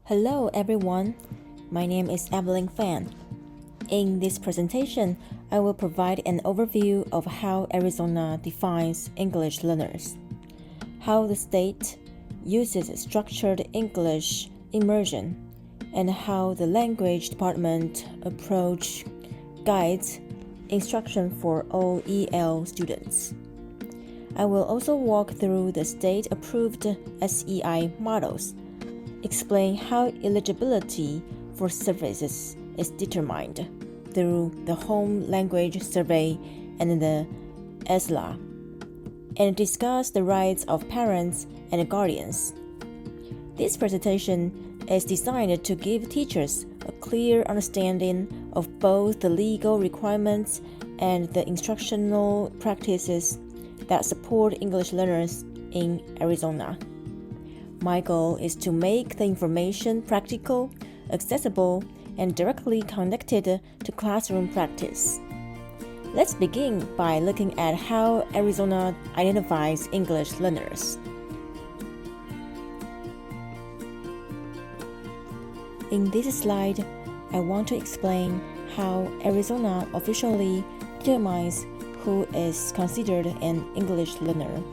Hello everyone, my name is Evelyn Fan. In this presentation, I will provide an overview of how Arizona defines English learners, how the state uses structured English immersion, and how the language department Approac guides instruction for all EL students. I will also walk through the state-approved SEI models, explain how eligibility for services is determined through the Home Language Survey and the ESLA, and discuss the rights of parents and guardians. This presentation is designed to give teachers a clear understanding of both the legal requirements and the instructional practices that support English learners in Arizona. My goal is to make the information practical, accessible, and directly connected to classroom practice. Let's begin by looking at how Arizona identifies English learners. In this slide, I want to explain how Arizona officially determines who is considered an English learner.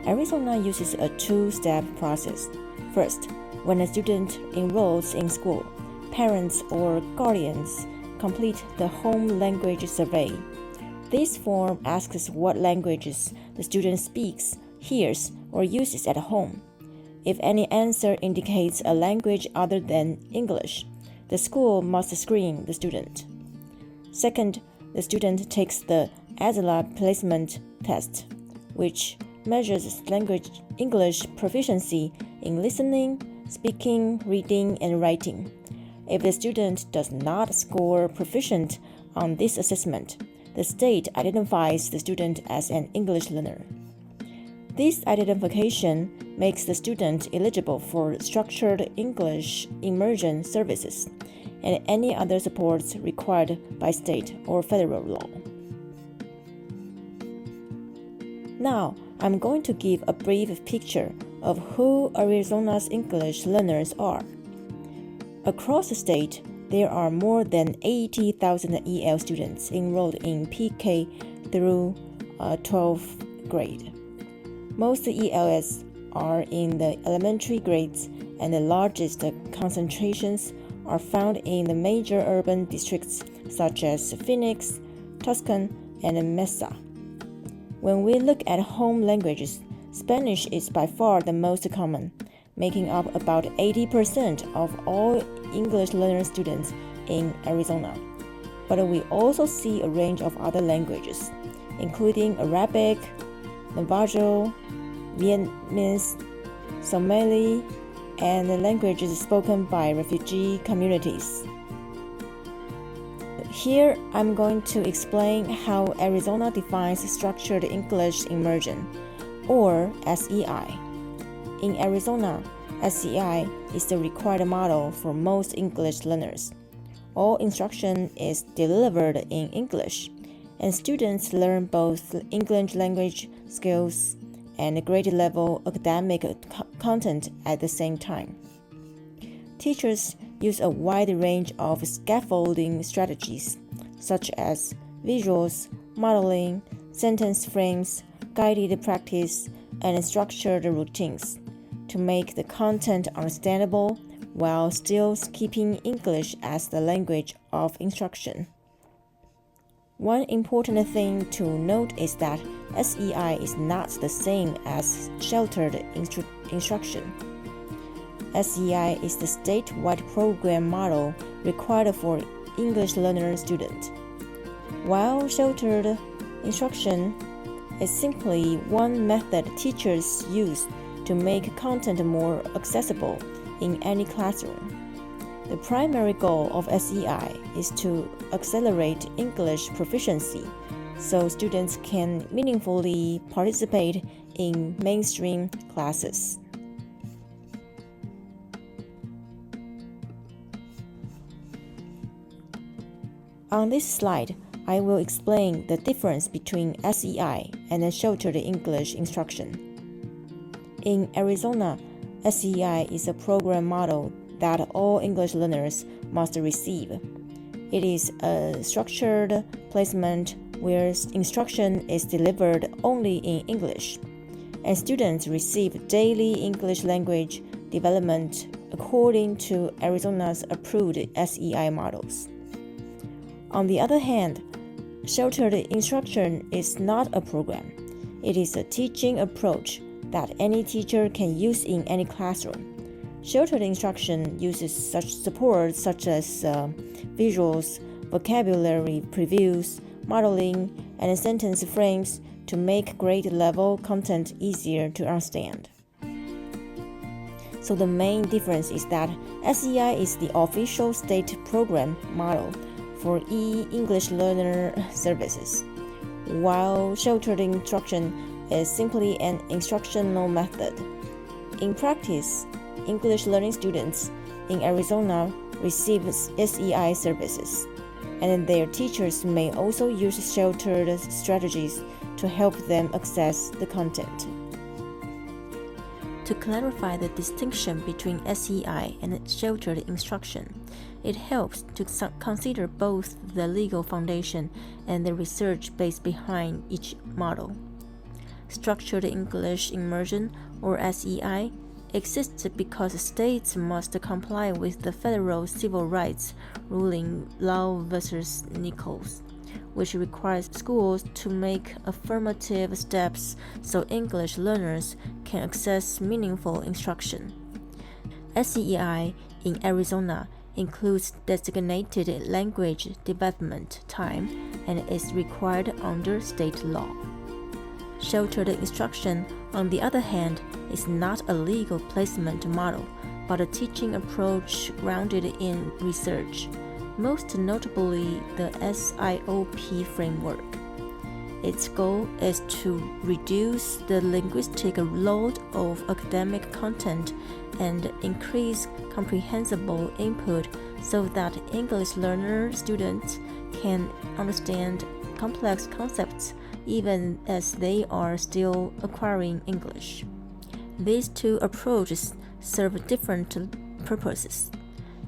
Arizona uses a two-step process. First, when a student enrolls in school, parents or guardians complete the Home Language Survey. This form asks what languages the student speaks, hears, or uses at home. If any answer indicates a language other than English, the school must screen the student. Second, the student takes the ESLA placement test, which measures English proficiency in listening, speaking, reading, and writing. If the student does not score proficient on this assessment, the state identifies the student as an English learner. This identification makes the student eligible for structured English immersion services and any other supports required by state or federal law. Now, I'm going to give a brief picture of who Arizona's English learners are. Across the state, there are more than 80,000 EL students enrolled in PK through 12th grade. Most ELs are in the elementary grades, and the largest concentrations are found in the major urban districts such as Phoenix, Tucson, and Mesa. When we look at home languages, Spanish is by far the most common, making up about 80% of all English learner students in Arizona. But we also see a range of other languages, including Arabic, Navajo, Vietnamese, Somali, and the languages spoken by refugee communities. Here, I'm going to explain how Arizona defines structured English immersion, or SEI. In Arizona, SEI is the required model for most English learners. All instruction is delivered in English, and students learn both English language skills and grade-level academic content at the same time. Teachers use a wide range of scaffolding strategies, such as visuals, modeling, sentence frames, guided practice, and structured routines, to make the content understandable while still keeping English as the language of instruction. One important thing to note is that SEI is not the same as sheltered instruction. SEI is the statewide program model required for English learner students, while sheltered instruction is simply one method teachers use to make content more accessible in any classroom. The primary goal of SEI is to accelerate English proficiency so students can meaningfully participate in mainstream classes. On this slide, I will explain the difference between SEI and sheltered English instruction. In Arizona, SEI is a program model that all English learners must receive. It is a structured placement where instruction is delivered only in English, and students receive daily English language development according to Arizona's approved SEI models. On the other hand, sheltered instruction is not a program. It is a teaching approach that any teacher can use in any classroom. Sheltered instruction uses such support such as visuals, vocabulary previews, modeling, and sentence frames to make grade-level content easier to understand. So the main difference is that SEI is the official state program model for e-English learner services, while sheltered instruction is simply an instructional method. In practice, English learning students in Arizona receive SEI services, and their teachers may also use sheltered strategies to help them access the content. To clarify the distinction between SEI and sheltered instruction, it helps to consider both the legal foundation and the research base behind each model. Structured English Immersion, or SEI, exists because states must comply with the federal civil rights ruling Law v. Nichols, which requires schools to make affirmative steps so English learners can access meaningful instruction. SEI in Arizona includes designated language development time and is required under state law. Sheltered instruction, on the other hand, is not a legal placement model, but a teaching approach grounded in research, most notably the SIOP framework. Its goal is to reduce the linguistic load of academic content and increase comprehensible input so that English learner students can understand complex concepts even as they are still acquiring English. These two approaches serve different purposes.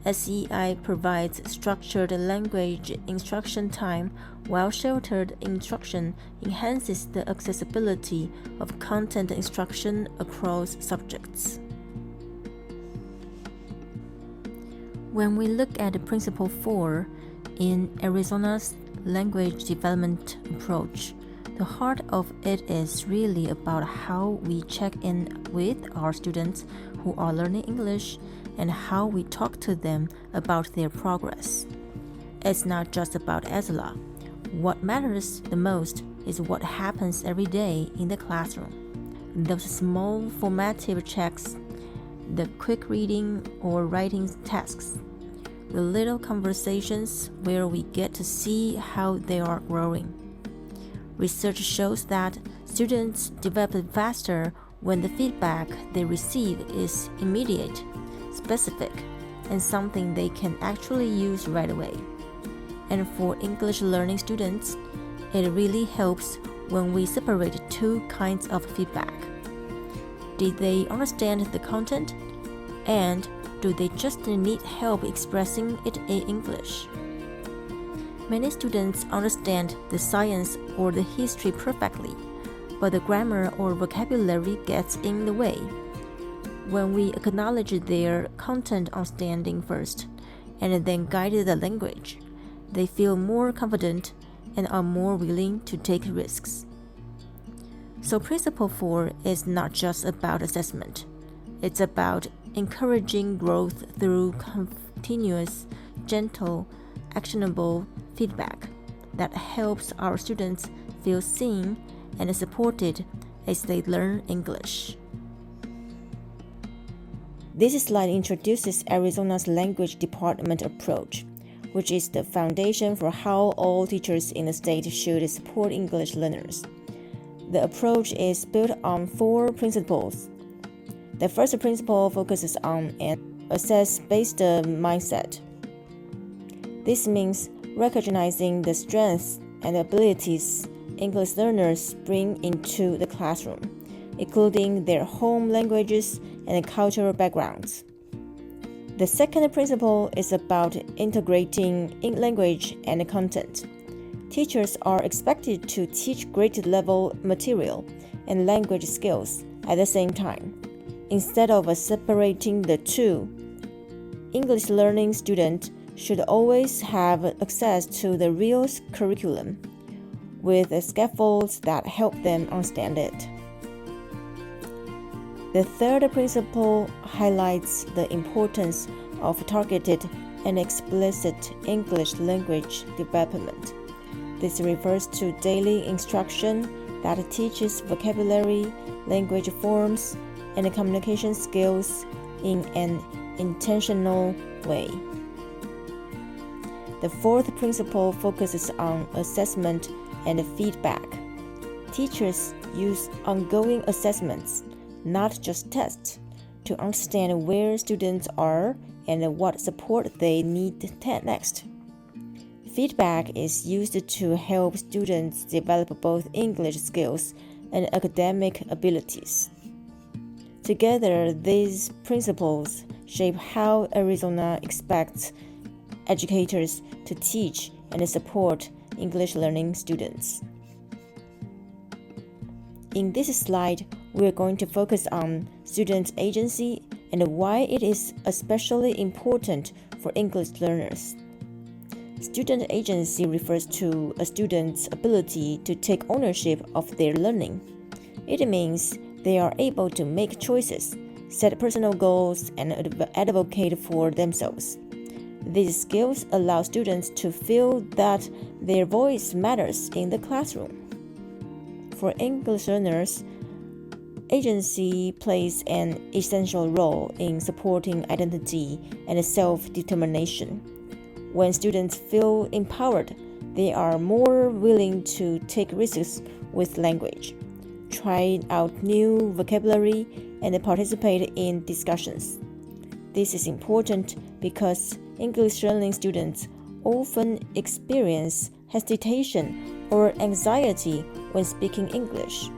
SEI provides structured language instruction time, while sheltered instruction enhances the accessibility of content instruction across subjects. When we look at Principle 4 in Arizona's language development approach, the heart of it is really about how we check in with our students who are learning English and how we talk to them about their progress. It's not just about ESLA. What matters the most is what happens every day in the classroom. Those small formative checks, the quick reading or writing tasks, the little conversations where we get to see how they are growing. Research shows that students develop faster when the feedback they receive is immediate, specific, and something they can actually use right away. And for English learning students, it really helps when we separate two kinds of feedback. Did they understand the content? And do they just need help expressing it in English? Many students understand the science or the history perfectly, but the grammar or vocabulary gets in the way. When we acknowledge their content understanding first, and then guide the language, they feel more confident and are more willing to take risks. So Principle 4 is not just about assessment. It's about encouraging growth through continuous, gentle, actionable feedback that helps our students feel seen and supported as they learn English. This slide introduces Arizona's language department approach, which is the foundation for how all teachers in the state should support English learners. The approach is built on 4 principles. The first principle focuses on an assess-based mindset. This means recognizing the strengths and abilities English learners bring into the classroom, including their home languages and cultural backgrounds. The second principle is about integrating language and content. Teachers are expected to teach grade-level material and language skills at the same time, instead of separating the two. English learning students should always have access to the real curriculum, with scaffolds that help them understand it. The third principle highlights the importance of targeted and explicit English language development. This refers to daily instruction that teaches vocabulary, language forms, and communication skills in an intentional way. The fourth principle focuses on assessment and feedback. Teachers use ongoing assessments, not just tests, to understand where students are and what support they need next. Feedback is used to help students develop both English skills and academic abilities. Together, these principles shape how Arizona expects educators to teach and support English learning students. In this slide, we are going to focus on student agency and why it is especially important for English learners. Student agency refers to a student's ability to take ownership of their learning. It means they are able to make choices, set personal goals, and advocate for themselves. These skills allow students to feel that their voice matters in the classroom. For English learners, agency plays an essential role in supporting identity and self-determination. When students feel empowered, they are more willing to take risks with language, try out new vocabulary, and participate in discussions. This is important because English learning students often experience hesitation or anxiety when speaking English.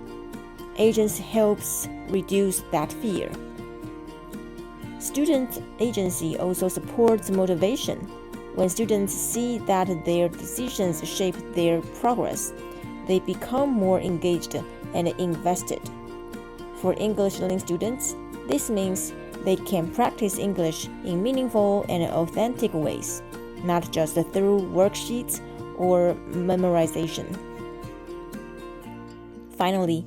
Agency helps reduce that fear. Student agency also supports motivation. When students see that their decisions shape their progress, they become more engaged and invested. For English learning students, this means they can practice English in meaningful and authentic ways, not just through worksheets or memorization. Finally,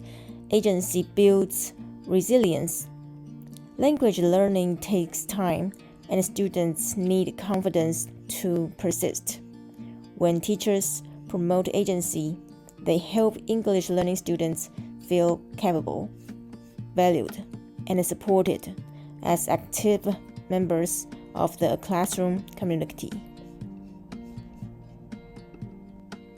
agency builds resilience. Language learning takes time, and students need confidence to persist. When teachers promote agency, they help English learning students feel capable, valued, and supported as active members of the classroom community.